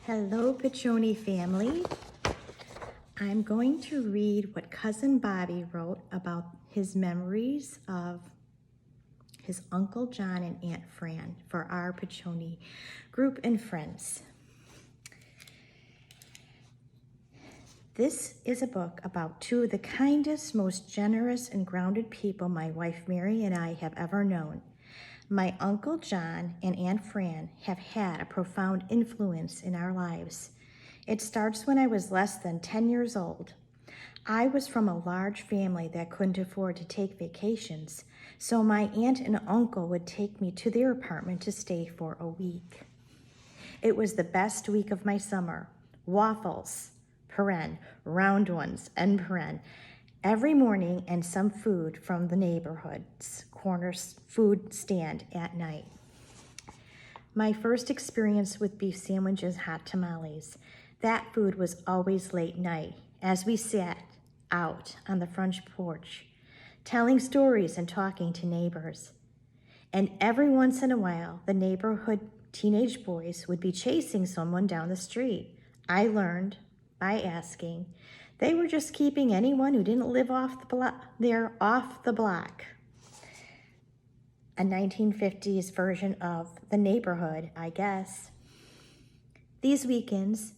Hello, Piccioni family. I'm going to read what Cousin Bobby wrote about his memories of his Uncle John and Aunt Fran for our Piccioni group and friends. This is a book about two of the kindest, most generous, and grounded people my wife Mary and I have ever known. My Uncle John and Aunt Fran have had a profound influence in our lives. It starts when I was less than 10 years old. I was from a large family that couldn't afford to take vacations, so my aunt and uncle would take me to their apartment to stay for a week. It was the best week of my summer. Waffles, paren, round ones, and paren, every morning, and some food from the neighborhood's corner food stand at night. My first experience with beef sandwiches, hot tamales. That food was always late night as we sat out on the front porch, telling stories and talking to neighbors. And every once in a while, the neighborhood teenage boys would be chasing someone down the street. I learned by asking. They were just keeping anyone who didn't live off the block. A 1950s version of the neighborhood, I guess. These weekends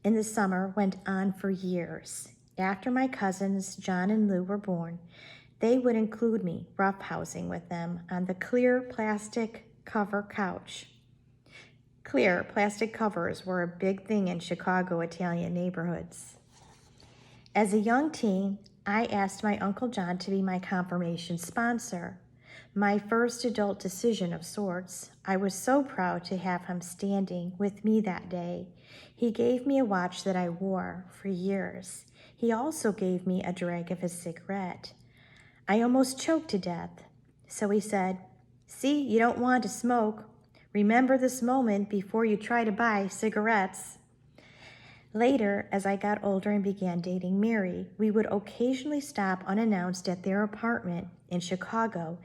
in the summer went on for years. After my cousins, John and Lou, were born, they would include me roughhousing with them on the clear plastic cover couch. Clear plastic covers were a big thing in Chicago Italian neighborhoods. As a young teen, I asked my Uncle John to be my confirmation sponsor, my first adult decision of sorts. I was so proud to have him standing with me that day. He gave me a watch that I wore for years. He also gave me a drag of his cigarette. I almost choked to death. So he said, "See, you don't want to smoke. Remember this moment before you try to buy cigarettes." Later, as I got older and began dating Mary, we would occasionally stop unannounced at their apartment in Chicago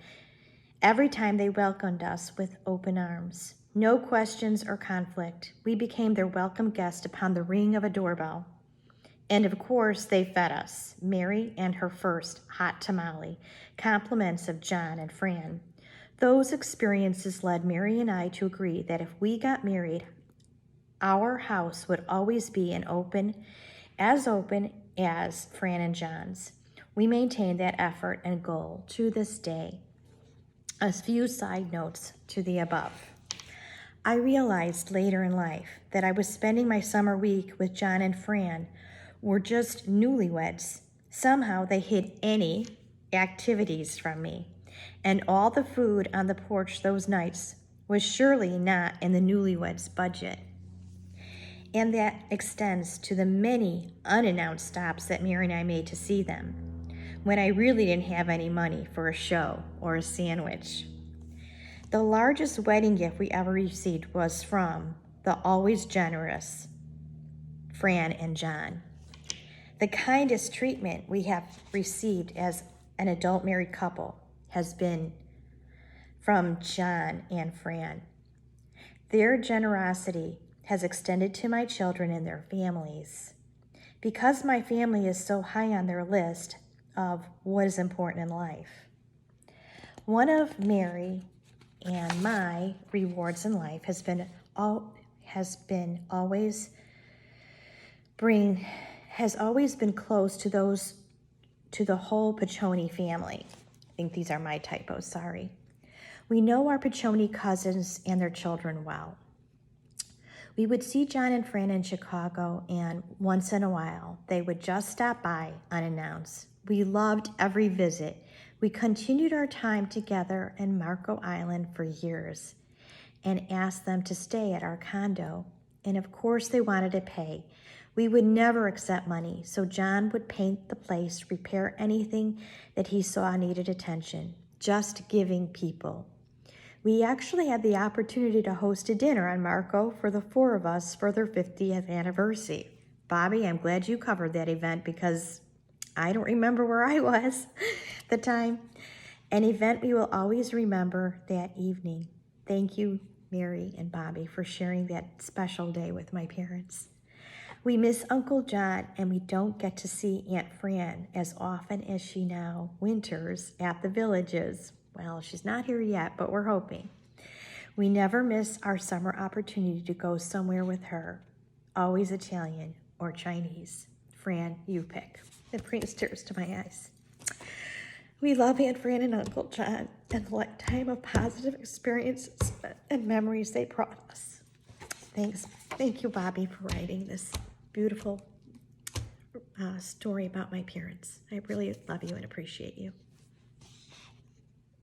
every time they welcomed us with open arms. No questions or conflict. We became their welcome guest upon the ring of a doorbell. And of course, they fed us, Mary and her first hot tamale, compliments of John and Fran. Those experiences led Mary and I to agree that if we got married, our house would always be open as Fran and John's. We maintain that effort and goal to this day. A few side notes to the above. I realized later in life that I was spending my summer week with John and Fran were just newlyweds. Somehow they hid any activities from me, and all the food on the porch those nights was surely not in the newlyweds' budget. And that extends to the many unannounced stops that Mary and I made to see them, when I really didn't have any money for a show or a sandwich. The largest wedding gift we ever received was from the always generous Fran and John. The kindest treatment we have received as an adult married couple has been from John and Fran. Their generosity has extended to my children and their families. Because my family is so high on their list of what is important in life. One of Mary and my rewards in life has always been close to the whole Piccioni family. I think these are my typos, sorry. We know our Piccioni cousins and their children well. We would see John and Fran in Chicago, and once in a while, they would just stop by unannounced. We loved every visit. We continued our time together in Marco Island for years and asked them to stay at our condo. And of course, they wanted to pay. We would never accept money, so John would paint the place, repair anything that he saw needed attention, just giving people. We actually had the opportunity to host a dinner on Marco for the four of us for their 50th anniversary. Bobby, I'm glad you covered that event because I don't remember where I was at the time. An event we will always remember that evening. Thank you Mary, and Bobby for sharing that special day with my parents. We miss Uncle John, and we don't get to see Aunt Fran as often as she now winters at the villages. Well, she's not here yet, but we're hoping. We never miss our summer opportunity to go somewhere with her, always Italian or Chinese. Fran, you pick. It brings tears to my eyes. We love Aunt Fran and Uncle John and the lifetime of positive experiences and memories they brought us. Thanks. Thank you, Bobby, for writing this beautiful story about my parents. I really love you and appreciate you.